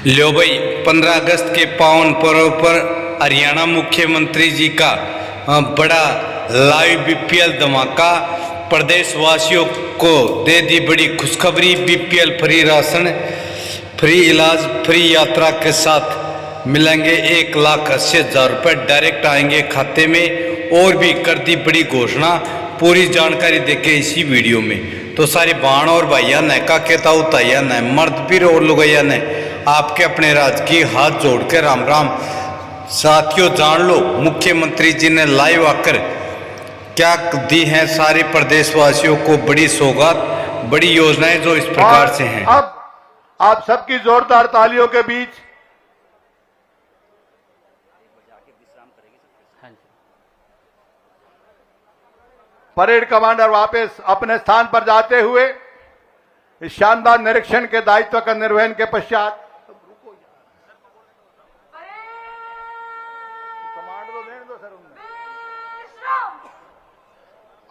लो भाई 15 अगस्त के पावन पर्व पर हरियाणा मुख्यमंत्री जी का बड़ा लाइव बीपीएल धमाका। प्रदेशवासियों को दे दी बड़ी खुशखबरी। बीपीएल फ्री राशन, फ्री इलाज, फ्री यात्रा के साथ मिलेंगे 1,80,000 रुपये डायरेक्ट आएंगे खाते में। और भी कर दी बड़ी घोषणा। पूरी जानकारी देखे इसी वीडियो में। तो सारे बाण और भाइया ने का कहता उताइया ने मर्द पीर और लुगैया ने आपके अपने राज्य की हाथ जोड़ के राम राम। साथियों जान लो मुख्यमंत्री जी ने लाइव आकर क्या दी हैं सारे प्रदेशवासियों को बड़ी सौगात, बड़ी योजनाएं जो इस प्रकार से हैं। अब आप सबकी जोरदार तालियों के बीच परेड कमांडर वापस अपने स्थान पर जाते हुए इस शानदार निरीक्षण के दायित्व का निर्वहन के पश्चात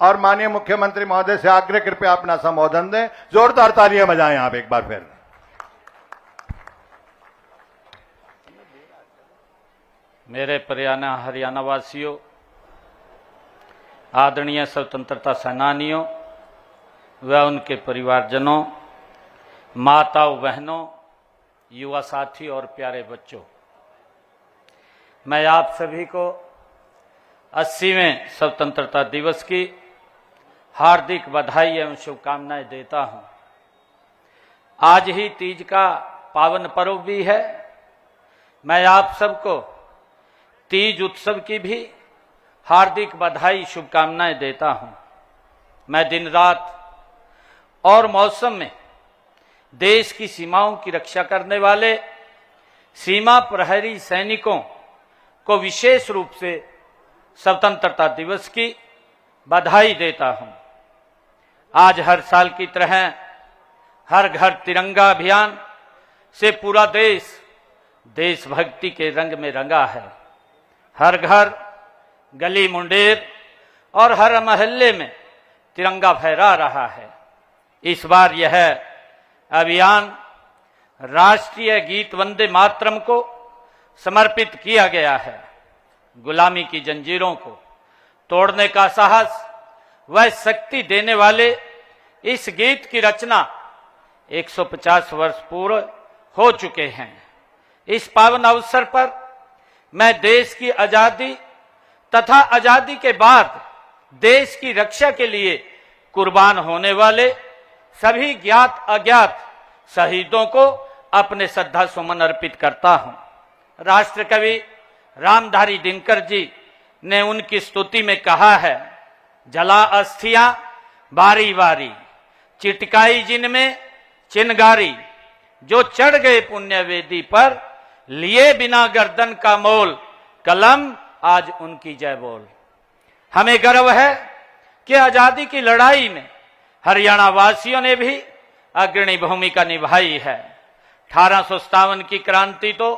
और माननीय मुख्यमंत्री महोदय से आग्रह कृपया अपना संबोधन दें। जोरदार तालियां बजाएं आप एक बार फिर। मेरे प्रियाना हरियाणा वासियों, आदरणीय स्वतंत्रता सेनानियों व उनके परिवारजनों, माताओं, बहनों, युवा साथी और प्यारे बच्चों, मैं आप सभी को 80वें स्वतंत्रता दिवस की हार्दिक बधाई एवं शुभकामनाएं देता हूं। आज ही तीज का पावन पर्व भी है। मैं आप सबको तीज उत्सव की भी हार्दिक बधाई शुभकामनाएं देता हूं। मैं दिन रात और मौसम में देश की सीमाओं की रक्षा करने वाले सीमा प्रहरी सैनिकों को विशेष रूप से स्वतंत्रता दिवस की बधाई देता हूं। आज हर साल की तरह हर घर तिरंगा अभियान से पूरा देश देशभक्ति के रंग में रंगा है। हर घर, गली मुंडेर और हर मोहल्ले में तिरंगा फहरा रहा है। इस बार यह अभियान राष्ट्रीय गीत वंदे मातरम को समर्पित किया गया है। गुलामी की जंजीरों को तोड़ने का साहस व शक्ति देने वाले इस गीत की रचना 150 वर्ष पूर्व हो चुके हैं। इस पावन अवसर पर मैं देश की आजादी तथा आजादी के बाद देश की रक्षा के लिए कुर्बान होने वाले सभी ज्ञात अज्ञात शहीदों को अपने श्रद्धा सुमन अर्पित करता हूं। राष्ट्र कवि रामधारी दिनकर जी ने उनकी स्तुति में कहा है, जला अस्थियां बारी बारी, चिटकाई जिनमें चिनगारी, जो चढ़ गए पुण्य वेदी पर, लिए बिना गर्दन का मोल, कलम आज उनकी जय बोल। हमें गर्व है कि आजादी की लड़ाई में हरियाणा वासियों ने भी अग्रणी भूमिका निभाई है। 1857 की क्रांति तो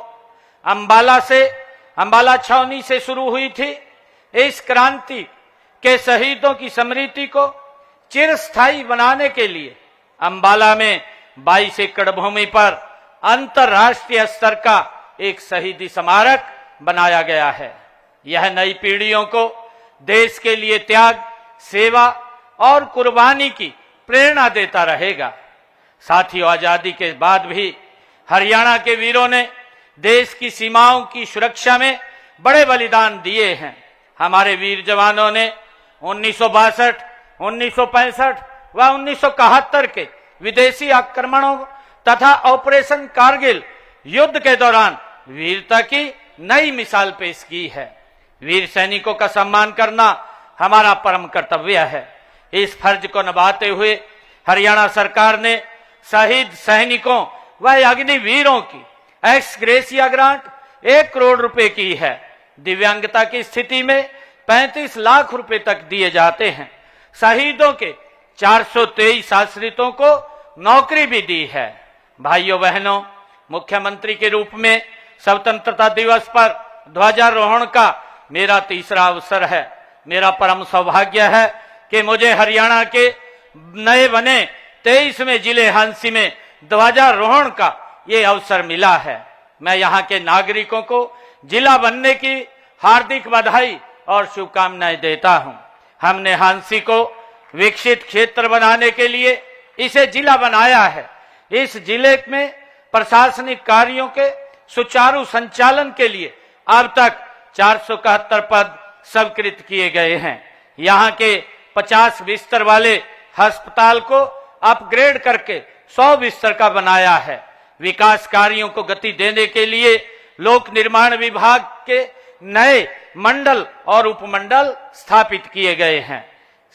अंबाला छावनी से शुरू हुई थी। इस क्रांति के शहीदों की स्मृति को चिरस्थायी बनाने के लिए अंबाला में 22 एकड़ भूमि पर अंतर्राष्ट्रीय स्तर का एक शहीदी स्मारक बनाया गया है। यह नई पीढ़ियों को देश के लिए त्याग, सेवा और कुर्बानी की प्रेरणा देता रहेगा। साथियों, आजादी के बाद भी हरियाणा के वीरों ने देश की सीमाओं की सुरक्षा में बड़े बलिदान दिए हैं। हमारे वीर जवानों ने 1962, 1965 व 1971 के विदेशी आक्रमणों तथा ऑपरेशन कारगिल युद्ध के दौरान वीरता की नई मिसाल पेश की है। वीर सैनिकों का सम्मान करना हमारा परम कर्तव्य है। इस फर्ज को निभाते हुए हरियाणा सरकार ने शहीद सैनिकों व अग्निवीरों की एक्स ग्रेसिया ग्रांट 1 करोड़ रुपए की है। दिव्यांगता की स्थिति में 35 लाख रुपए तक दिए जाते हैं। शहीदों के 423 आश्रितों को नौकरी भी दी है। भाइयों बहनों, मुख्यमंत्री के रूप में स्वतंत्रता दिवस पर ध्वजारोहण का मेरा तीसरा अवसर है। मेरा परम सौभाग्य है कि मुझे हरियाणा के नए बने 23वें जिले हांसी में ध्वजारोहण का ये अवसर मिला है। मैं यहाँ के नागरिकों को जिला बनने की हार्दिक बधाई और शुभकामनाएं देता हूं। हमने हांसी को विकसित क्षेत्र बनाने के लिए इसे जिला बनाया है। इस जिले में प्रशासनिक कार्यों के सुचारू संचालन के लिए अब तक 471 पद स्वीकृत किए गए हैं। यहाँ के 50 बिस्तर वाले अस्पताल को अपग्रेड करके 100 बिस्तर का बनाया है। विकास कार्यों को गति देने के लिए लोक निर्माण विभाग के नए मंडल और उपमंडल स्थापित किए गए हैं।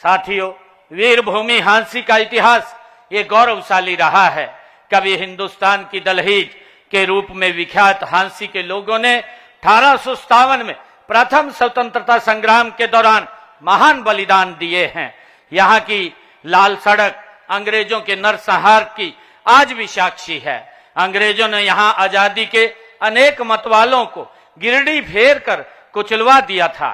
साथियों, वीरभूमि हांसी का इतिहास ये गौरवशाली रहा है। कभी हिंदुस्तान की दलहीज के रूप में विख्यात हांसी के लोगों ने 1857 में प्रथम स्वतंत्रता संग्राम के दौरान महान बलिदान दिए हैं। यहाँ की लाल सड़क अंग्रेजों के नरसंहार की आज भी साक्षी है। अंग्रेजों ने यहाँ आजादी के अनेक मतवालों को गिरडी फेर कर कुचलवा दिया था।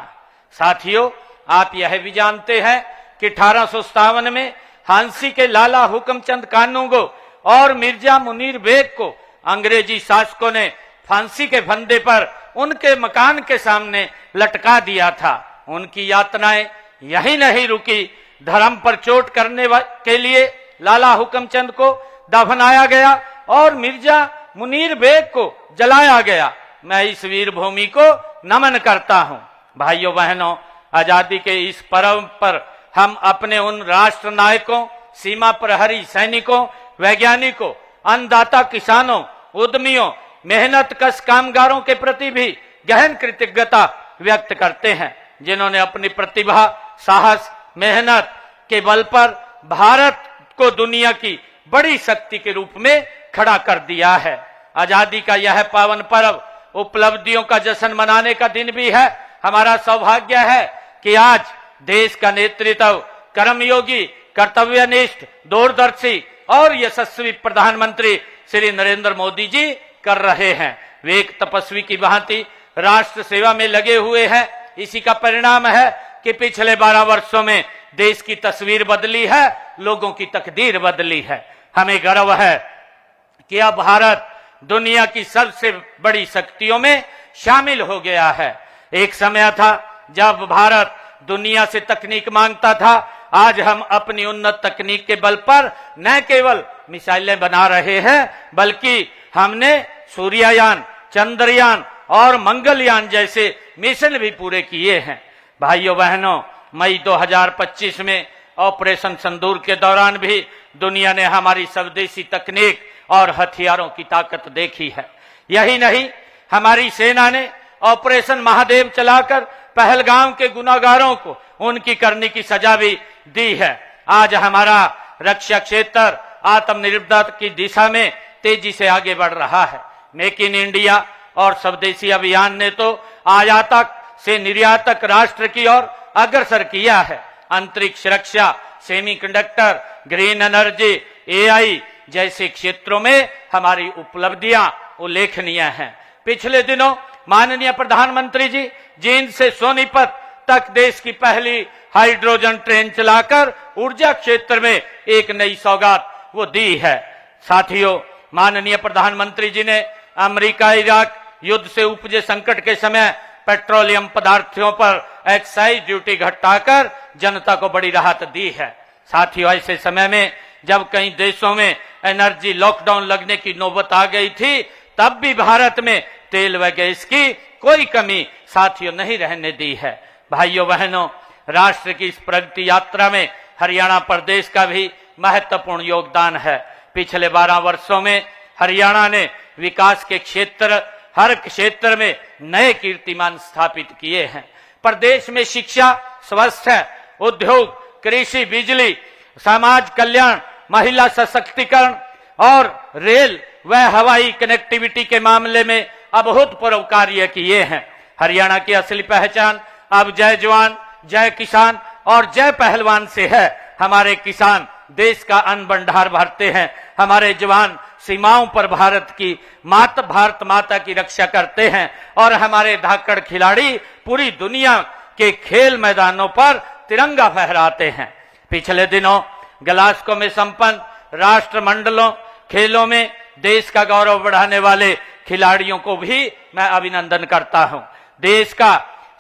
साथियों, आप यह भी जानते हैं कि 1857 में हांसी के लाला हुक्मचंद कानूगो और मिर्जा मुनीर बेग को अंग्रेजी शासकों ने फांसी के फंदे पर उनके मकान के सामने लटका दिया था। उनकी यातनाएं यही नहीं रुकी, धर्म पर चोट करने के लिए लाला हुक्मचंद को दफनाया गया और मिर्जा मुनीर बेग को जलाया गया। मैं इस वीर भूमि को नमन करता हूं। भाइयों बहनों, आजादी के इस पर्व पर हम अपने उन राष्ट्र नायकों, सीमा प्रहरी सैनिकों, वैज्ञानिकों, अन्नदाता किसानों, उद्यमियों, मेहनत कश कामगारों के प्रति भी गहन कृतज्ञता व्यक्त करते हैं, जिन्होंने अपनी प्रतिभा, साहस, मेहनत के बल पर भारत को दुनिया की बड़ी शक्ति के रूप में खड़ा कर दिया है। आजादी का यह पावन पर्व उपलब्धियों का जश्न मनाने का दिन भी है। हमारा सौभाग्य है कि आज देश का नेतृत्व कर्मयोगी, कर्तव्यनिष्ठ, दूरदर्शी और यशस्वी प्रधानमंत्री श्री नरेंद्र मोदी जी कर रहे हैं। वे एक तपस्वी की भांति राष्ट्र सेवा में लगे हुए हैं। इसी का परिणाम है कि पिछले 12 वर्षों में देश की तस्वीर बदली है, लोगों की तकदीर बदली है। हमें गर्व है कि अब भारत दुनिया की सबसे बड़ी शक्तियों में शामिल हो गया है। एक समय था जब भारत दुनिया से तकनीक मांगता था। आज हम अपनी उन्नत तकनीक के बल पर न केवल मिसाइलें बना रहे हैं, बल्कि हमने सूर्ययान, चंद्रयान और मंगलयान जैसे मिशन भी पूरे किए हैं। भाइयों बहनों, मई 2025 में ऑपरेशन सिंदूर के दौरान भी दुनिया ने हमारी स्वदेशी तकनीक और हथियारों की ताकत देखी है। यही नहीं, हमारी सेना ने ऑपरेशन महादेव चलाकर पहलगाम के गुनाहगारों को उनकी करनी की सजा भी दी है। आज हमारा रक्षा क्षेत्र आत्मनिर्भरता की दिशा में तेजी से आगे बढ़ रहा है। मेक इन इंडिया और स्वदेशी अभियान ने तो आयातक से निर्यातक राष्ट्र की ओर अग्रसर किया है। अंतरिक्ष रक्षा, सेमीकंडक्टर, ग्रीन एनर्जी, एआई जैसे क्षेत्रों में हमारी उपलब्धियां उल्लेखनीय हैं। पिछले दिनों माननीय प्रधानमंत्री जी जींद से सोनीपत तक देश की पहली हाइड्रोजन ट्रेन चलाकर ऊर्जा क्षेत्र में एक नई सौगात वो दी है। साथियों, माननीय प्रधानमंत्री जी ने अमेरिका इराक युद्ध से उपजे संकट के समय पेट्रोलियम पदार्थों पर एक्साइज ड्यूटी घटाकर जनता को बड़ी राहत दी है। साथियों, ऐसे समय में जब कई देशों में एनर्जी लॉकडाउन लगने की नौबत आ गई थी, तब भी भारत में तेल व गैस की कोई कमी साथियों नहीं रहने दी है। भाइयों बहनों, राष्ट्र की इस प्रगति यात्रा में हरियाणा प्रदेश का भी महत्वपूर्ण योगदान है। पिछले 12 वर्षों में हरियाणा ने विकास के हर क्षेत्र में नए कीर्तिमान स्थापित किए हैं। प्रदेश में शिक्षा, स्वास्थ्य, उद्योग, कृषि, बिजली, समाज कल्याण, महिला सशक्तिकरण और रेल व हवाई कनेक्टिविटी के मामले में अभूतपूर्व कार्य किए हैं। हरियाणा की असली पहचान अब जय जवान, जय किसान और जय पहलवान से है। हमारे किसान देश का अन्न भंडार भरते हैं। हमारे जवान सीमाओं पर भारत माता की रक्षा करते हैं और हमारे धाकड़ खिलाड़ी पूरी दुनिया के खेल मैदानों पर तिरंगा फहराते हैं। पिछले दिनों ग्लासगो में संपन्न राष्ट्रमंडलों खेलों में देश का गौरव बढ़ाने वाले खिलाड़ियों को भी मैं अभिनंदन करता हूं। देश का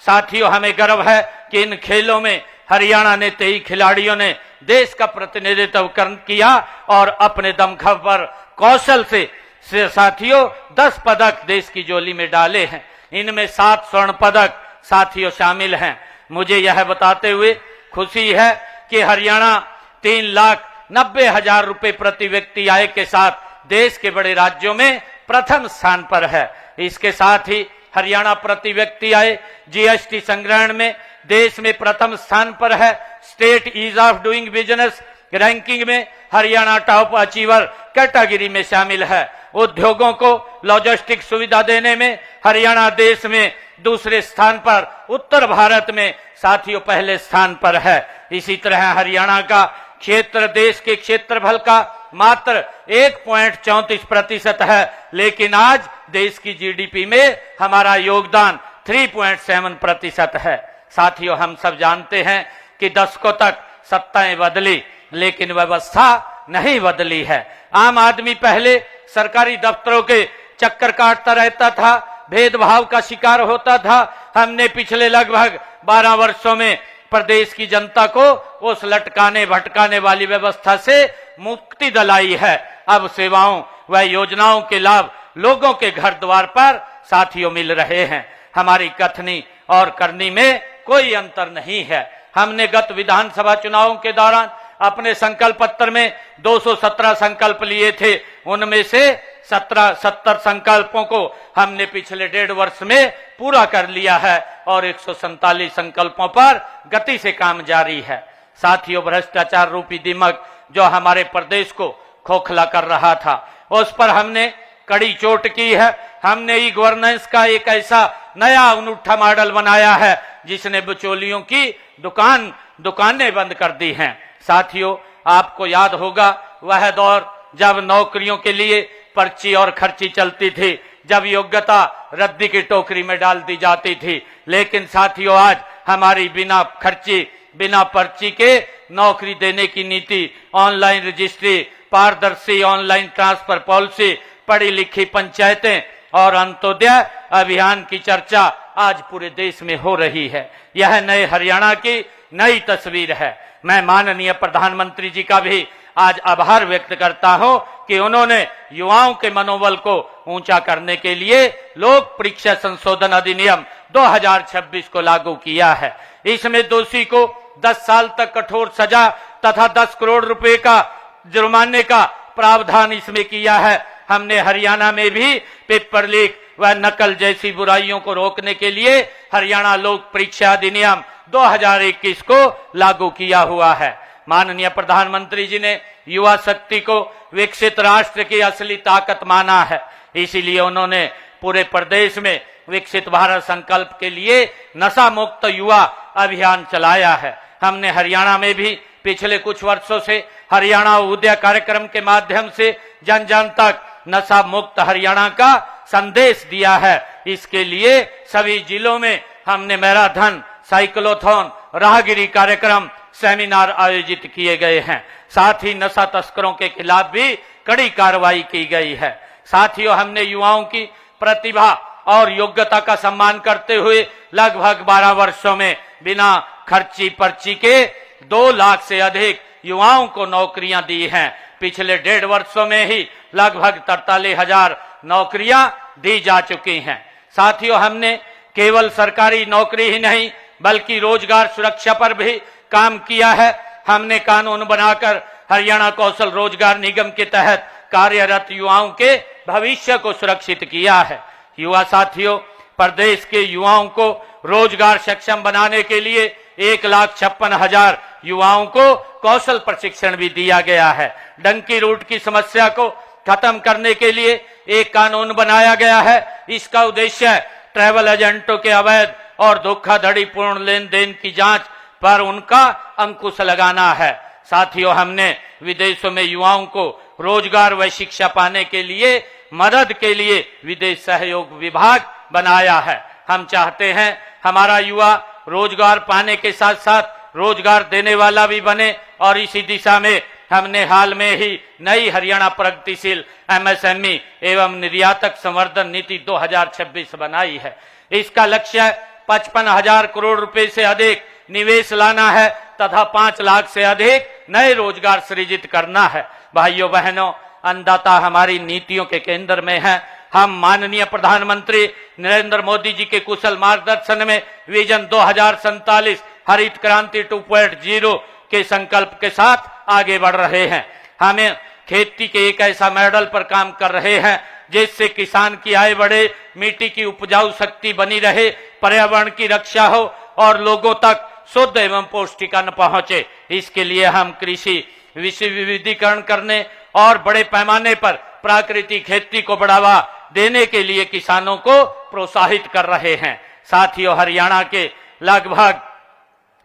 साथियों हमें गर्व है कि इन खेलों में हरियाणा ने 23 खिलाड़ियों ने देश का प्रतिनिधित्व किया और अपने दमखम पर कौशल से साथियों 10 पदक देश की झोली में डाले हैं। इनमें 7 स्वर्ण पदक साथियों शामिल हैं। मुझे यह बताते हुए खुशी है कि हरियाणा 3,90,000 रुपए प्रति व्यक्ति आय के साथ देश के बड़े राज्यों में प्रथम स्थान पर है। इसके साथ ही हरियाणा प्रति व्यक्ति आय जीएसटी संग्रहण में देश में प्रथम स्थान पर है। State ease of doing business ranking में हरियाणा टॉप अचीवर कैटेगरी में शामिल है। उद्योगों को लॉजिस्टिक सुविधा देने में हरियाणा देश में दूसरे स्थान पर, उत्तर भारत में साथियों पहले स्थान पर है। इसी तरह हरियाणा का क्षेत्र देश के क्षेत्रफल का मात्र 1.34% है, लेकिन आज देश की जीडीपी में हमारा योगदान 3.7% है। साथियों हम सब जानते हैं कि दशकों तक सत्ताएं बदली लेकिन व्यवस्था नहीं बदली है। आम आदमी पहले सरकारी दफ्तरों के चक्कर काटता रहता था, भेदभाव का शिकार होता था। हमने पिछले लगभग 12 वर्षों में प्रदेश की जनता को उस लटकाने भटकाने वाली व्यवस्था से मुक्ति दिलाई है। अब सेवाओं व योजनाओं के लाभ लोगों के घर द्वार पर साथियों मिल रहे हैं। हमारी कथनी और करनी में कोई अंतर नहीं है। हमने गत विधानसभा चुनावों के दौरान अपने संकल्प पत्र में 217 संकल्प लिए थे। उनमें से 70 संकल्पों को हमने पिछले 1.5 वर्ष में पूरा कर लिया है और 147 संकल्पों पर गति से काम जारी है। साथियों भ्रष्टाचार रूपी दीमक जो हमारे प्रदेश को खोखला कर रहा था, उस पर हमने कड़ी चोट की है। हमने ई गवर्नेंस का एक ऐसा नया अनूठा मॉडल बनाया है जिसने बिचौलियों की दुकानें बंद कर दी हैं। साथियों आपको याद होगा वह दौर जब नौकरियों के लिए पर्ची और खर्ची चलती थी, जब योग्यता रद्दी की टोकरी में डाल दी जाती थी। लेकिन साथियों आज हमारी बिना खर्ची बिना पर्ची के नौकरी देने की नीति, ऑनलाइन रजिस्ट्री, पारदर्शी ऑनलाइन ट्रांसफर पॉलिसी, पढ़ी लिखी पंचायतें और अंत्योदय अभियान की चर्चा आज पूरे देश में हो रही है। यह नए हरियाणा की नई तस्वीर है। मैं माननीय प्रधानमंत्री जी का भी आज आभार व्यक्त करता हूं कि उन्होंने युवाओं के मनोबल को ऊंचा करने के लिए लोक परीक्षा संशोधन अधिनियम 2026 को लागू किया है। इसमें दोषी को 10 साल तक कठोर सजा तथा 10 करोड़ रुपए का जुर्माने का प्रावधान इसमें किया है। हमने हरियाणा में भी पेपर लीक व नकल जैसी बुराइयों को रोकने के लिए हरियाणा लोक परीक्षा अधिनियम 2021 को लागू किया हुआ है। माननीय प्रधानमंत्री जी ने युवा शक्ति को विकसित राष्ट्र की असली ताकत माना है। इसीलिए उन्होंने पूरे प्रदेश में विकसित भारत संकल्प के लिए नशा मुक्त युवा अभियान चलाया है। हमने हरियाणा में भी पिछले कुछ वर्षों से हरियाणा उदय कार्यक्रम के माध्यम से जन जन तक नशा मुक्त हरियाणा का संदेश दिया है। इसके लिए सभी जिलों में हमने मैराथन, साइक्लोथॉन, राहगिरी कार्यक्रम, सेमिनार आयोजित किए गए हैं। साथ ही नशा तस्करों के खिलाफ भी कड़ी कार्रवाई की गई है। साथियों हमने युवाओं की प्रतिभा और योग्यता का सम्मान करते हुए लगभग 12 वर्षों में बिना खर्ची पर्ची के 2 लाख से अधिक युवाओं को नौकरियां दी हैं। पिछले 1.5 वर्षों में ही लगभग 43,000 नौकरियां दी जा चुकी हैं। साथियों हमने केवल सरकारी नौकरी ही नहीं बल्कि रोजगार सुरक्षा पर भी काम किया है। हमने कानून बनाकर हरियाणा कौशल रोजगार निगम के तहत कार्यरत युवाओं के भविष्य को सुरक्षित किया है। युवा साथियों प्रदेश के युवाओं को रोजगार सक्षम बनाने के लिए 1,56,000 युवाओं को कौशल प्रशिक्षण भी दिया गया है। डंकी रूट की समस्या को खत्म करने के लिए एक कानून बनाया गया है। इसका उद्देश्य ट्रैवल एजेंटों के अवैध और धोखाधड़ीपूर्ण लेन देन की जांच पर उनका अंकुश लगाना है। साथियों हमने विदेशों में युवाओं को रोजगार व शिक्षा पाने के लिए मदद के लिए विदेश सहयोग विभाग बनाया है। हम चाहते हैं हमारा युवा रोजगार पाने के साथ साथ रोजगार देने वाला भी बने और इसी दिशा में हमने हाल में ही नई हरियाणा प्रगतिशील एमएसएमई एवं निर्यातक संवर्धन नीति 2026 बनाई है। इसका लक्ष्य 55,000 करोड़ रुपए से अधिक निवेश लाना है तथा 5 लाख से अधिक नए रोजगार सृजित करना है। भाइयों बहनों, अन्नदाता हमारी नीतियों के केंद्र में है। हम माननीय प्रधानमंत्री नरेंद्र मोदी जी के कुशल मार्गदर्शन में विजन 2047 हरित क्रांति 2.0 के संकल्प के साथ आगे बढ़ रहे हैं। हमें खेती के एक ऐसा मॉडल पर काम कर रहे हैं जिससे किसान की आय बढ़े, मिट्टी की उपजाऊ शक्ति बनी रहे, पर्यावरण की रक्षा हो और लोगों तक शुद्ध एवं पौष्टिक अन्न पहुंचे। इसके लिए हम कृषि विविधीकरण करने और बड़े पैमाने पर प्राकृतिक खेती को बढ़ावा देने के लिए किसानों को प्रोत्साहित कर रहे हैं। साथियों, हरियाणा के लगभग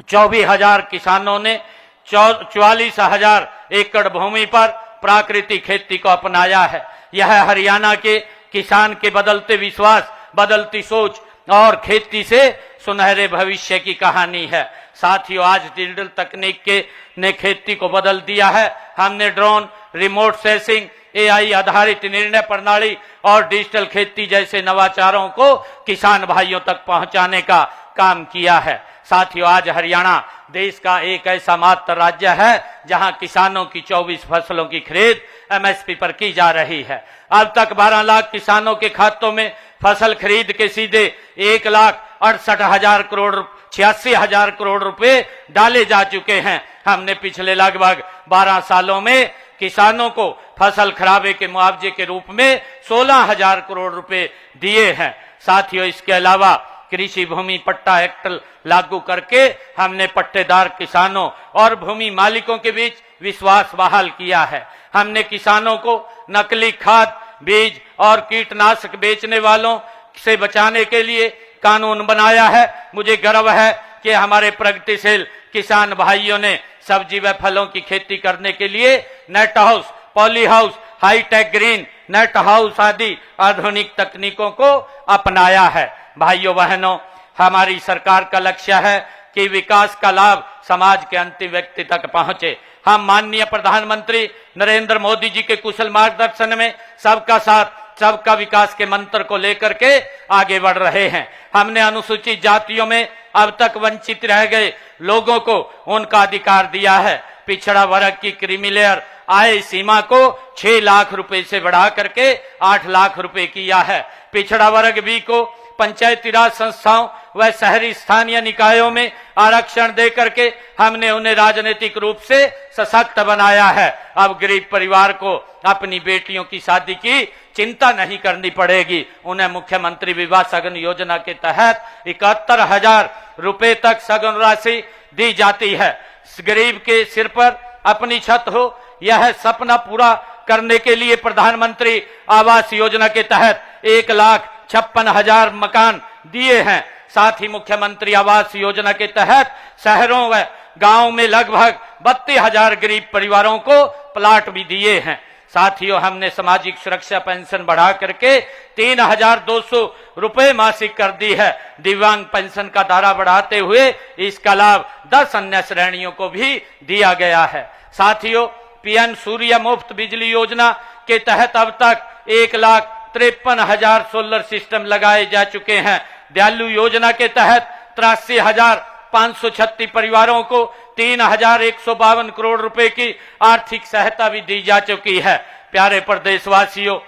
24,000 किसानों ने 44,000 एकड़ भूमि पर प्राकृतिक खेती को अपनाया है। यह हरियाणा के किसान के बदलते विश्वास, बदलती सोच और खेती से सुनहरे भविष्य की कहानी है। साथियों, आज डिजिटल तकनीक ने खेती को बदल दिया है। हमने ड्रोन, रिमोट सेंसिंग, एआई आधारित निर्णय प्रणाली और डिजिटल खेती जैसे नवाचारों को किसान भाइयों तक पहुंचाने का काम किया है। साथियों, आज हरियाणा देश का एक ऐसा मात्र राज्य है जहां किसानों की 24 फसलों की खरीद एमएसपी पर की जा रही है। अब तक 12 लाख किसानों के खातों में फसल खरीद के सीधे 1,68,000 करोड़ रुपए डाले जा चुके हैं। हमने पिछले लगभग 12 सालों में किसानों को फसल खराबे के मुआवजे के रूप में 16,000 करोड़ रुपए दिए हैं। साथियों, इसके अलावा कृषि भूमि पट्टा एक्ट लागू करके हमने पट्टेदार किसानों और भूमि मालिकों के बीच विश्वास बहाल किया है। हमने किसानों को नकली खाद, बीज और कीटनाशक बेचने वालों से बचाने के लिए कानून बनाया है। मुझे गर्व है कि हमारे प्रगतिशील किसान भाइयों ने सब्जी व फलों की खेती करने के लिए net house, poly house, high tech green net house आदि आधुनिक तकनीकों को अपनाया है। भाइयों बहनों, हमारी सरकार का लक्ष्य है कि विकास का लाभ समाज के अंतिम व्यक्ति तक पहुंचे। हम माननीय प्रधानमंत्री नरेंद्र मोदी जी के कुशल मार्गदर्शन में सबका साथ, सबका विकास के मंत्र को लेकर के आगे बढ़ रहे हैं। हमने अनुसूचित जातियों में अब तक वंचित रह गए लोगों को उनका अधिकार दिया है। पिछड़ा वर्ग की क्रीमी लेयर आय सीमा को 6 लाख रुपए से बढ़ा करके 8 लाख रुपए किया है। पिछड़ा वर्ग बी को पंचायती राज संस्थाओं व शहरी स्थानीय निकायों में आरक्षण दे करके हमने उन्हें राजनीतिक रूप से सशक्त बनाया है। अब गरीब परिवार को अपनी बेटियों की शादी की चिंता नहीं करनी पड़ेगी। उन्हें मुख्यमंत्री विवाह सगन योजना के तहत 71,000 रुपए तक सगन राशि दी जाती है। गरीब के सिर पर अपनी छत हो, यह सपना पूरा करने के लिए प्रधानमंत्री आवास योजना के तहत 1,56,000 मकान दिए हैं। साथ ही मुख्यमंत्री आवास योजना के तहत शहरों व गांवों में लगभग 32,000 गरीब परिवारों को प्लाट भी दिए हैं। साथियों, हमने सामाजिक सुरक्षा पेंशन बढ़ा करके 3,200 रुपए मासिक कर दी है। दिव्यांग पेंशन का दायरा बढ़ाते हुए इसका लाभ 10 अन्य श्रेणियों को भी दिया गया है। साथियों, पीएम सूर्य मुफ्त बिजली योजना के तहत अब तक 1,53,000 सोलर सिस्टम लगाए जा चुके हैं। दयालु योजना के तहत 83,536 परिवारों को 3,152 करोड़ रुपए की आर्थिक सहायता भी दी जा चुकी है। प्यारे प्रदेशवासियों,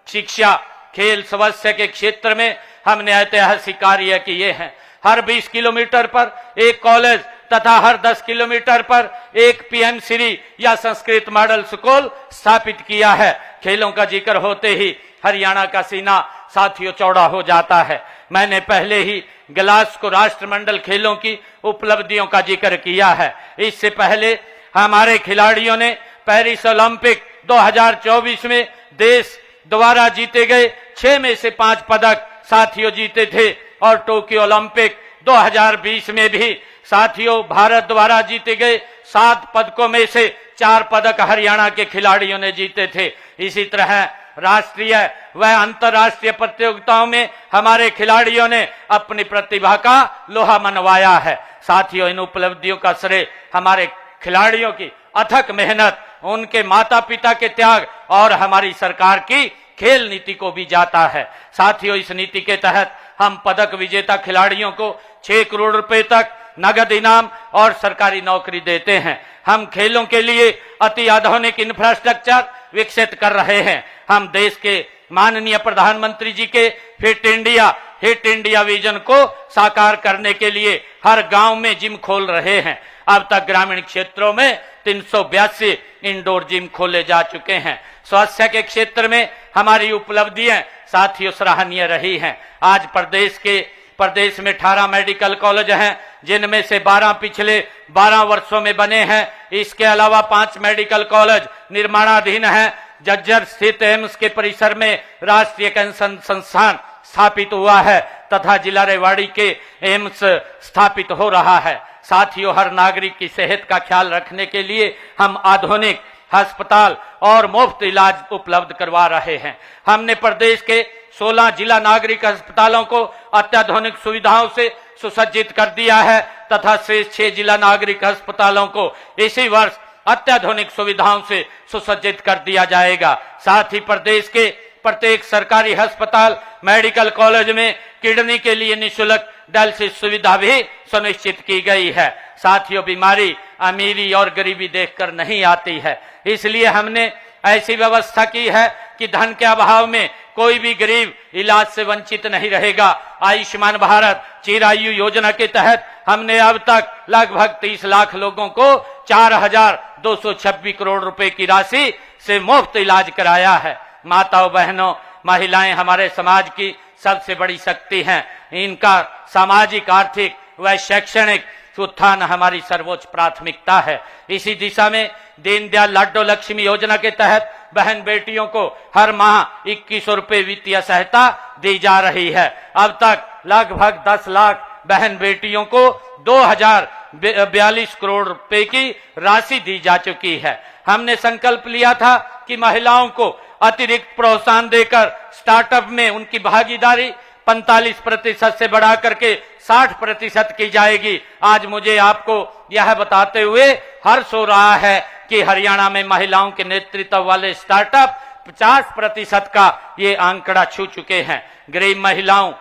शिक्षा, खेल, स्वास्थ्य के क्षेत्र में हमने ऐतिहासिक कार्य किए हैं। हर 20 किलोमीटर पर एक कॉलेज तथा हर 10 किलोमीटर पर एक पीएम श्री या संस्कृत मॉडल स्कूल स्थापित किया है। खेलों का जिक्र होते ही हरियाणा का सीना साथियों चौड़ा हो जाता है। मैंने पहले ही ग्लासगो राष्ट्रमंडल खेलों की उपलब्धियों का जिक्र किया है। इससे पहले हमारे खिलाड़ियों ने पेरिस ओलंपिक 2024 में देश द्वारा जीते गए 6 में से 5 पदक साथियों जीते थे और टोक्यो ओलंपिक 2020 में भी साथियों भारत द्वारा जीते गए 7 पदकों में से 4 पदक हरियाणा के खिलाड़ियों ने जीते थे। इसी तरह राष्ट्रीय व अंतर्राष्ट्रीय प्रतियोगिताओं में हमारे खिलाड़ियों ने अपनी प्रतिभा का लोहा मनवाया है। साथियों, इन उपलब्धियों का श्रेय हमारे खिलाड़ियों की अथक मेहनत, उनके माता पिता के त्याग और हमारी सरकार की खेल नीति को भी जाता है। साथियों, इस नीति के तहत हम पदक विजेता खिलाड़ियों को 6 करोड़ रुपए तक नगद इनाम और सरकारी नौकरी देते हैं। हम खेलों के लिए अति आधुनिक इंफ्रास्ट्रक्चर विकसित कर रहे हैं। हम देश के माननीय प्रधानमंत्री जी के फिट इंडिया विजन को साकार करने के लिए हर गांव में जिम खोल रहे हैं। अब तक ग्रामीण क्षेत्रों में 382 इंडोर जिम खोले जा चुके हैं। स्वास्थ्य के क्षेत्र में हमारी उपलब्धियां साथियों सराहनीय रही हैं। आज प्रदेश में 18 मेडिकल कॉलेज हैं, जिनमें से 12 पिछले 12 वर्षों में बने हैं। इसके अलावा 5 मेडिकल कॉलेज निर्माणाधीन हैं। जज्जर स्थित एम्स के परिसर में राष्ट्रीय कैंसर संस्थान स्थापित हुआ है तथा जिला रेवाड़ी के एम्स स्थापित हो रहा है। साथियों, हर नागरिक की सेहत का ख्याल रखने के लिए हम आधुनिक अस्पताल और मुफ्त इलाज उपलब्ध करवा रहे हैं। हमने प्रदेश के 16 जिला नागरिक अस्पतालों को अत्याधुनिक सुविधाओं से सुसज्जित कर दिया है तथा शेष 6 जिला नागरिक अस्पतालों को इसी वर्ष अत्याधुनिक सुविधाओं से सुसज्जित कर दिया जाएगा। साथ ही प्रदेश के प्रत्येक सरकारी अस्पताल मेडिकल कॉलेज में किडनी के लिए निःशुल्क डायलिसिस सुविधा भी सुनिश्चित की गई है। साथियों, बीमारी अमीरी और गरीबी देखकर नहीं आती है, इसलिए हमने ऐसी व्यवस्था की है कि धन के अभाव में कोई भी गरीब इलाज से वंचित नहीं रहेगा। आयुष्मान भारत चिरायु योजना के तहत हमने अब तक लगभग 30 लाख लोगों को 4,226 करोड़ रुपए की राशि से मुफ्त इलाज कराया है। माताओं बहनों, महिलाएं हमारे समाज की सबसे बड़ी शक्ति हैं। इनका सामाजिक, आर्थिक व शैक्षणिक उत्थान हमारी सर्वोच्च प्राथमिकता है। इसी दिशा में दीनदयाल लाडो लक्ष्मी योजना के तहत बहन बेटियों को हर माह 2100 रुपए वित्तीय सहायता दी जा रही है। अब तक लगभग 10 लाख बहन बेटियों को 2042 करोड़ रुपए की राशि दी जा चुकी है। हमने संकल्प लिया था कि महिलाओं को अतिरिक्त प्रोत्साहन देकर स्टार्टअप में उनकी भागीदारी 45% से बढ़ा करके 60% की जाएगी। आज मुझे आपको यह बताते हुए हर्ष हो रहा है कि हरियाणा में महिलाओं के नेतृत्व वाले स्टार्टअप 50% का ये आंकड़ा छू चुके हैं। गरीब महिलाओं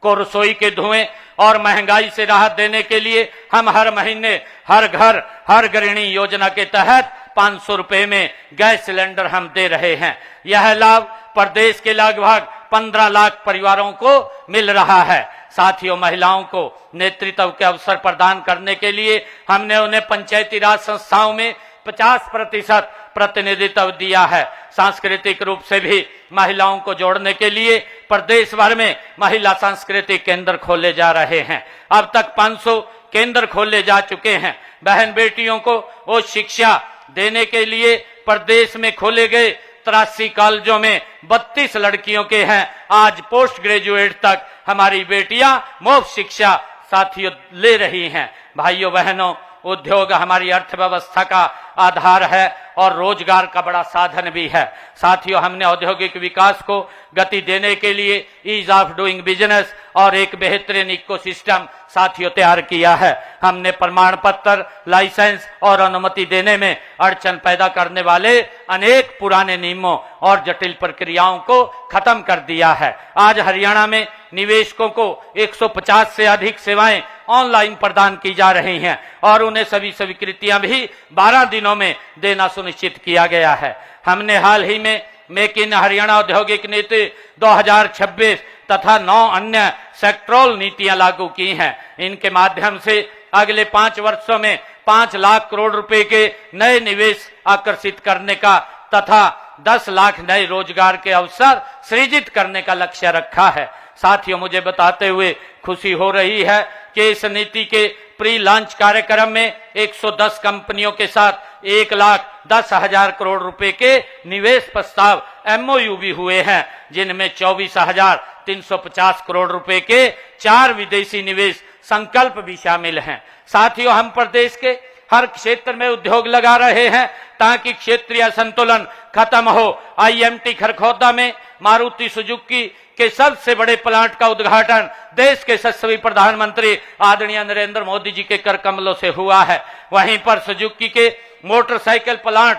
को रसोई के धुएं और महंगाई से राहत देने के लिए हम हर महीने हर घर हर गृहिणी योजना के तहत 500 रुपए में गैस सिलेंडर हम दे रहे हैं। यह लाभ प्रदेश के लगभग 15 लाख परिवारों को मिल रहा है। साथियों, महिलाओं को नेतृत्व के अवसर प्रदान करने के लिए हमने उन्हें पंचायती राज संस्थाओं में 50% प्रतिनिधित्व दिया है। सांस्कृतिक रूप से भी महिलाओं को जोड़ने के लिए प्रदेश भर में महिला सांस्कृतिक केंद्र खोले जा रहे हैं। अब तक 500 केंद्र खोले जा चुके हैं। बहन बेटियों को वो शिक्षा देने के लिए प्रदेश में खोले गए 83 कॉलेजों में 32 लड़कियों के हैं। आज पोस्ट ग्रेजुएट तक हमारी बेटियां मुफ्त शिक्षा साथियों ले रही हैं। भाइयों बहनों, उद्योग हमारी अर्थव्यवस्था का आधार है और रोजगार का बड़ा साधन भी है। साथियों, हमने औद्योगिक विकास को गति देने के लिए ईज ऑफ डूइंग बिजनेस और एक बेहतरीन इकोसिस्टम साथियों तैयार किया है। हमने प्रमाण पत्र, लाइसेंस और अनुमति देने में अड़चन पैदा करने वाले अनेक पुराने नियमों और जटिल प्रक्रियाओं को खत्म कर दिया है। आज हरियाणा में निवेशकों को 150 से अधिक सेवाएं ऑनलाइन प्रदान की जा रही हैं और उन्हें सभी स्वीकृतियां भी 12 दिनों में देना सुनिश्चित किया गया है। हमने हाल ही में मेक इन हरियाणा औद्योगिक नीति 2026 तथा 9 अन्य सेक्टरल नीतियां लागू की हैं। इनके माध्यम से अगले 5 वर्षों में 5 लाख करोड़ रुपए के नए निवेश आकर्षित करने का तथा 10 लाख नए रोजगार के अवसर सृजित करने का लक्ष्य रखा है। साथियों, मुझे बताते हुए खुशी हो रही है कि इस नीति के प्री लॉन्च कार्यक्रम में 110 कंपनियों के साथ 1,10,000 करोड़ रुपए के निवेश प्रस्ताव MOU भी हुए हैं, जिनमें 24,350 करोड़ रुपए के 4 विदेशी निवेश संकल्प भी शामिल हैं। साथियों, हम प्रदेश के हर क्षेत्र में उद्योग लगा रहे हैं ताकि क्षेत्रीय संतुलन खत्म हो। IMT खरखौदा में मारुति सुजुकी के सबसे बड़े प्लांट का उद्घाटन देश के यशस्वी प्रधानमंत्री आदरणीय नरेंद्र मोदी जी के कर कमलों से हुआ है। वहीं पर सुजुकी के मोटरसाइकिल प्लांट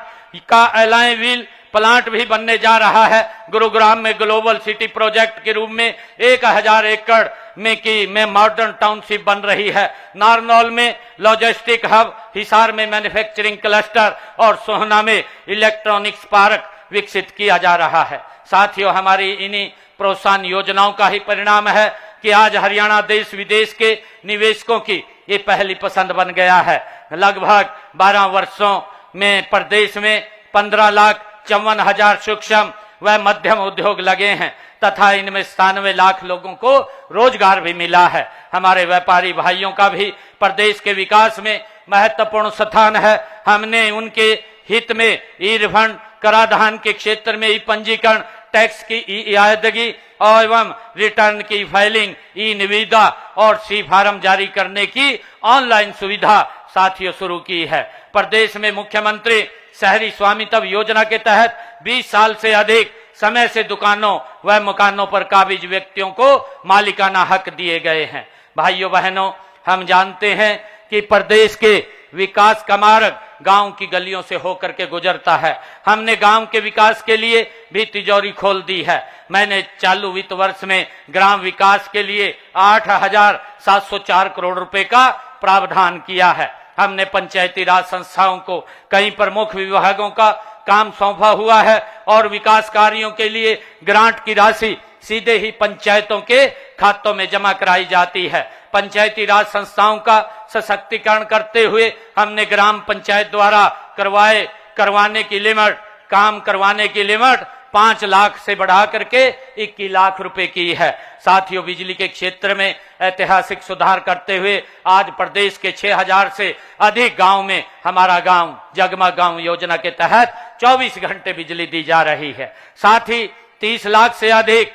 का एलाय व्हील प्लांट भी बनने जा रहा है। गुरुग्राम में ग्लोबल सिटी प्रोजेक्ट के रूप में 1000 एकड़ में मॉडर्न टाउनशिप बन रही है। नारनौल में लॉजिस्टिक हब, हिसार में मैन्युफैक्चरिंग क्लस्टर और सोहना में इलेक्ट्रॉनिक्स पार्क विकसित किया जा रहा है। साथियों, हमारी इन्हीं प्रोत्साहन योजनाओं का ही परिणाम है कि आज हरियाणा देश विदेश के निवेशकों की ये पहली पसंद बन गया है। लगभग 12 वर्षों में प्रदेश में 15,54,000 सूक्ष्म व मध्यम उद्योग लगे हैं तथा इनमें 97 लाख लोगों को रोजगार भी मिला है। हमारे व्यापारी भाइयों का भी प्रदेश के विकास में महत्वपूर्ण स्थान है। हमने उनके हित में ई रिफंड, कराधान के क्षेत्र में ई पंजीकरण, टैक्स की ई अदायगी एवं रिटर्न की फाइलिंग, ई निविदा और सी फार्म जारी करने की ऑनलाइन सुविधा साथियों शुरू की है। प्रदेश में मुख्यमंत्री शहरी स्वामित्व योजना के तहत 20 साल से अधिक समय से दुकानों व मकानों पर काबिज व्यक्तियों को मालिकाना हक दिए गए हैं। भाइयों बहनों, हम जानते हैं कि प्रदेश के विकास का मार्ग गांव की गलियों से होकर के गुजरता है। हमने गांव के विकास के लिए भी तिजोरी खोल दी है। मैंने चालू वित्त वर्ष में ग्राम विकास के लिए 8,704 करोड़ रुपए का प्रावधान किया है। हमने पंचायती राज संस्थाओं को कई प्रमुख विभागों का काम सौंपा हुआ है और विकास कार्यों के लिए ग्रांट की राशि सीधे ही पंचायतों के खातों में जमा कराई जाती है। पंचायती राज संस्थाओं का सशक्तिकरण करते हुए हमने ग्राम पंचायत द्वारा करवाने की लिमिट, काम करवाने की लिमिट 5 लाख से बढ़ा करके 21 लाख रुपए की है। साथियों, बिजली के क्षेत्र में ऐतिहासिक सुधार करते हुए आज प्रदेश के 6,000 से अधिक गांव में हमारा गांव जगमग गांव योजना के तहत 24 घंटे बिजली दी जा रही है। साथ ही 30 लाख से अधिक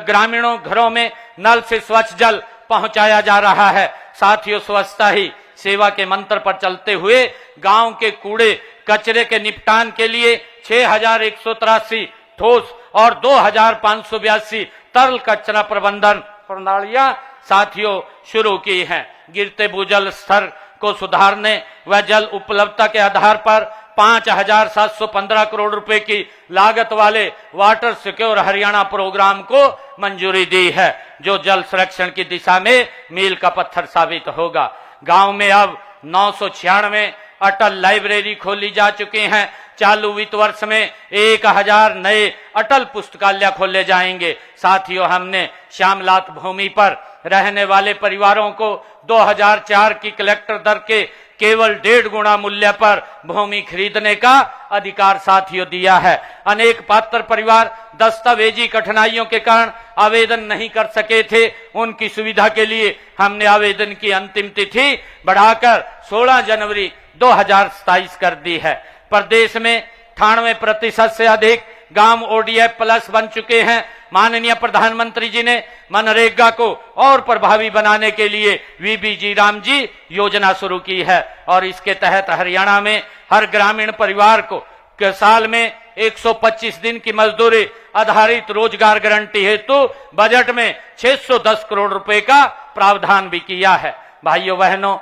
ग्रामीणों घरों में नल से स्वच्छ जल पहुंचाया जा रहा है। साथियों, स्वच्छता ही सेवा के मंत्र पर चलते हुए गांव के कूड़े कचरे के निपटान के लिए 6,183 ठोस और 2,582 तरल कचरा प्रबंधन प्रणालियां साथियों शुरू की हैं। गिरते भूजल स्तर को सुधारने व जल उपलब्धता के आधार पर 5,715 करोड़ रुपए की लागत वाले वाटर सिक्योर हरियाणा प्रोग्राम को मंजूरी दी है, जो जल संरक्षण की दिशा में मील का पत्थर साबित होगा। गांव में अब 996 अटल लाइब्रेरी खोली जा चुकी हैं। चालू वित्त वर्ष में 1000 नए अटल पुस्तकालय खोले जाएंगे। साथियों, हमने श्यामलात भूमि पर रहने वाले परिवारों को 2004 की कलेक्टर दर के केवल 1.5 गुना मूल्य पर भूमि खरीदने का अधिकार साथियों दिया है। अनेक पात्र परिवार दस्तावेजी कठिनाइयों के कारण आवेदन नहीं कर सके थे। उनकी सुविधा के लिए हमने आवेदन की अंतिम तिथि बढ़ाकर 16 जनवरी 2027 कर दी है। प्रदेश में 98% से अधिक गांव ODF प्लस बन चुके हैं। माननीय प्रधानमंत्री जी ने मनरेगा को और प्रभावी बनाने के लिए VBG राम जी योजना शुरू की है और इसके तहत हरियाणा में हर ग्रामीण परिवार को साल में 125 दिन की मजदूरी आधारित रोजगार गारंटी हेतु बजट में 610 करोड़ रुपए का प्रावधान भी किया है। भाइयों बहनों,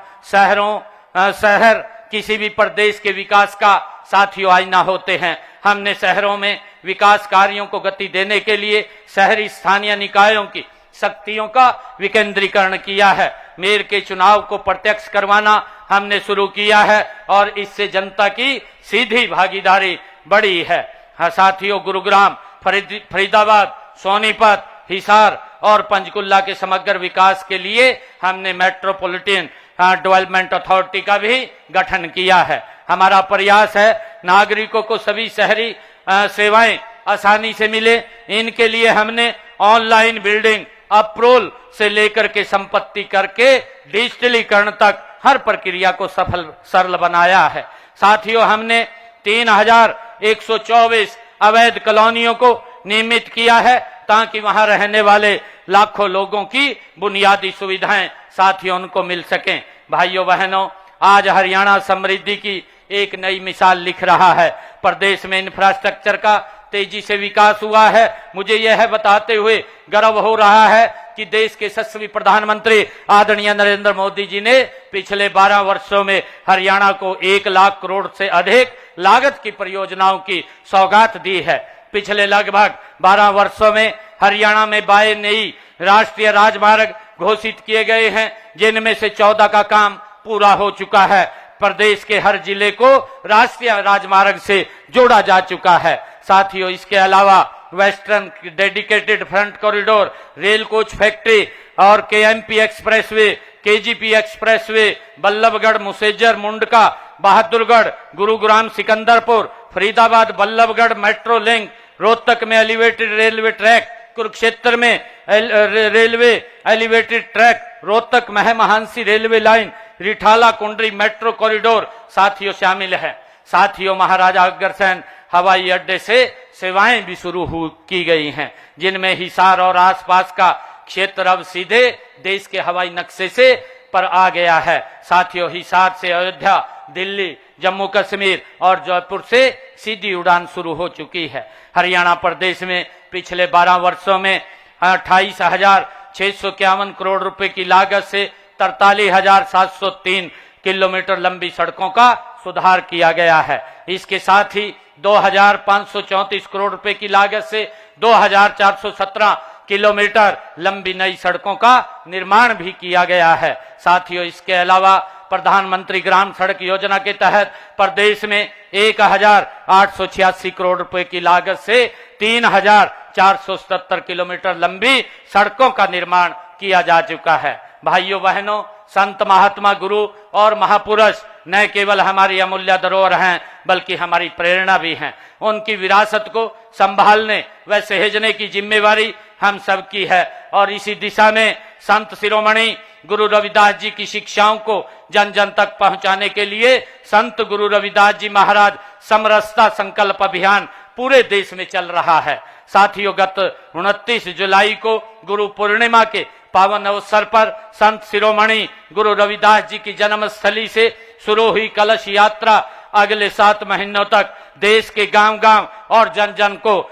शहर किसी भी प्रदेश के विकास का साथियों आईना होते हैं। हमने शहरों में विकास कार्यों को गति देने के लिए शहरी स्थानीय निकायों की शक्तियों का विकेंद्रीकरण किया है। मेयर के चुनाव को प्रत्यक्ष करवाना हमने शुरू किया है और इससे जनता की सीधी भागीदारी बढ़ी है। साथियों, गुरुग्राम, फरीदाबाद, सोनीपत, हिसार और पंचकुला के समग्र विकास के लिए हमने मेट्रोपॉलिटन डेवलपमेंट अथॉरिटी का भी गठन किया है। हमारा प्रयास है नागरिकों को सभी शहरी सेवाएं आसानी से मिले। इनके लिए हमने ऑनलाइन बिल्डिंग अप्रूवल से लेकर के संपत्ति करके डिजिटलीकरण तक हर प्रक्रिया को सरल बनाया है। साथियों, हमने 3124 अवैध कॉलोनियों को नियमित किया है ताकि वहां रहने वाले लाखों लोगों की बुनियादी सुविधाएं साथियों उनको मिल सकें। भाइयों बहनों, आज हरियाणा समृद्धि की एक नई मिसाल लिख रहा है। प्रदेश में इंफ्रास्ट्रक्चर का तेजी से विकास हुआ है। मुझे यह बताते हुए गर्व हो रहा है कि देश के यशस्वी प्रधानमंत्री आदरणीय नरेंद्र मोदी जी ने पिछले 12 वर्षों में हरियाणा को 1 लाख करोड़ से अधिक लागत की परियोजनाओं की सौगात दी है। पिछले लगभग 12 वर्षों में हरियाणा में 22 नई राष्ट्रीय राजमार्ग घोषित किए गए हैं, जिनमें से 14 का काम पूरा हो चुका है। प्रदेश के हर जिले को राष्ट्रीय राजमार्ग से जोड़ा जा चुका है। साथियों, इसके अलावा western dedicated front corridor, rail coach factory और KMP expressway, KGP expressway, Ballabhgarh मुसेजर Mundka, Bahadurgarh, Gurugram Sikandarpur, Faridabad Ballabhgarh metro link, Rohtak में एलिवेटेड रेलवे ट्रैक, कुरुक्षेत्र में railway elevated track, Rohtak महमानसी railway line, Rithala कुंडरी metro corridor साथियों शामिल है। साथियों, महाराजा अग्रसेन हवाई अड्डे से सेवाएं भी शुरू की गई हैं, जिनमें हिसार और आसपास का क्षेत्र अब सीधे देश के हवाई नक्शे से पर आ गया है। साथियों, हिसार से अयोध्या, दिल्ली, जम्मू कश्मीर और जयपुर से सीधी उड़ान शुरू हो चुकी है। हरियाणा प्रदेश में पिछले 12 वर्षों में 28,651 करोड़ रुपए की लागत से 43,703 किलोमीटर लंबी सड़कों का सुधार किया गया है। इसके साथ ही 2,534 करोड़ रुपए की लागत से 2,417 किलोमीटर लंबी नई सड़कों का निर्माण भी किया गया है। साथियों, इसके अलावा प्रधानमंत्री ग्राम सड़क योजना के तहत प्रदेश में 1,886 करोड़ रुपए की लागत से 3,477 किलोमीटर लंबी सड़कों का निर्माण किया जा चुका है। भाइयों बहनों, संत महात्मा गुरु और महापुरुष न केवल हमारी अमूल्य धरोहर हैं, बल्कि हमारी प्रेरणा भी हैं। उनकी विरासत को संभालने व सहेजने की जिम्मेवारी हम सबकी है और इसी दिशा में संत शिरोमणि गुरु रविदास जी की शिक्षाओं को जन जन तक पहुंचाने के लिए संत गुरु रविदास जी महाराज समरसता संकल्प अभियान पूरे देश में चल रहा है। साथियों, गत 29 जुलाई को गुरु पूर्णिमा के पावन अवसर पर संत शिरोमणि गुरु रविदास जी की जन्मस्थली से शुरू हुई कलश यात्रा अगले 7 महीनों तक देश के गांव-गांव और जन जन को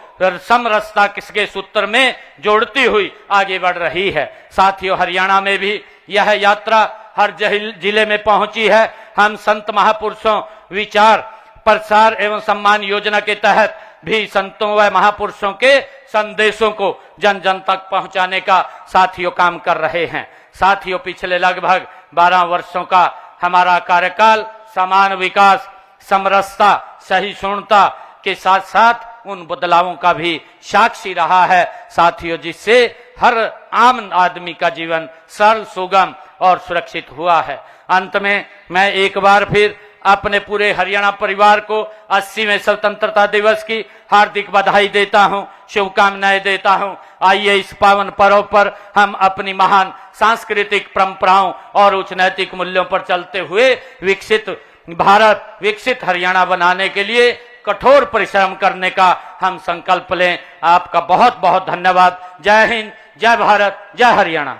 समरसता के सूत्र में जोड़ती हुई आगे बढ़ रही है। साथियों, हरियाणा में भी यह यात्रा हर जिले में पहुंची है। हम संत महापुरुषों विचार प्रसार एवं सम्मान योजना के तहत भी संतों व महापुरुषों के संदेशों को जन जन तक पहुंचाने का साथियों काम कर रहे हैं। साथियों, पिछले लगभग 12 वर्षों का हमारा कार्यकाल समान विकास, समरसता, सहिष्णुता के साथ साथ उन बदलावों का भी साक्षी रहा है। साथियों, जिससे हर आम आदमी का जीवन सरल, सुगम और सुरक्षित हुआ है। अंत में मैं एक बार फिर अपने पूरे हरियाणा परिवार को 80वें स्वतंत्रता दिवस की हार्दिक बधाई देता हूं, शुभकामनाएं देता हूं। आइए इस पावन पर्व पर हम अपनी महान सांस्कृतिक परंपराओं और उच्च नैतिक मूल्यों पर चलते हुए विकसित भारत, विकसित हरियाणा बनाने के लिए कठोर परिश्रम करने का हम संकल्प लें। आपका बहुत बहुत धन्यवाद। जय हिंद, जय भारत, जय हरियाणा।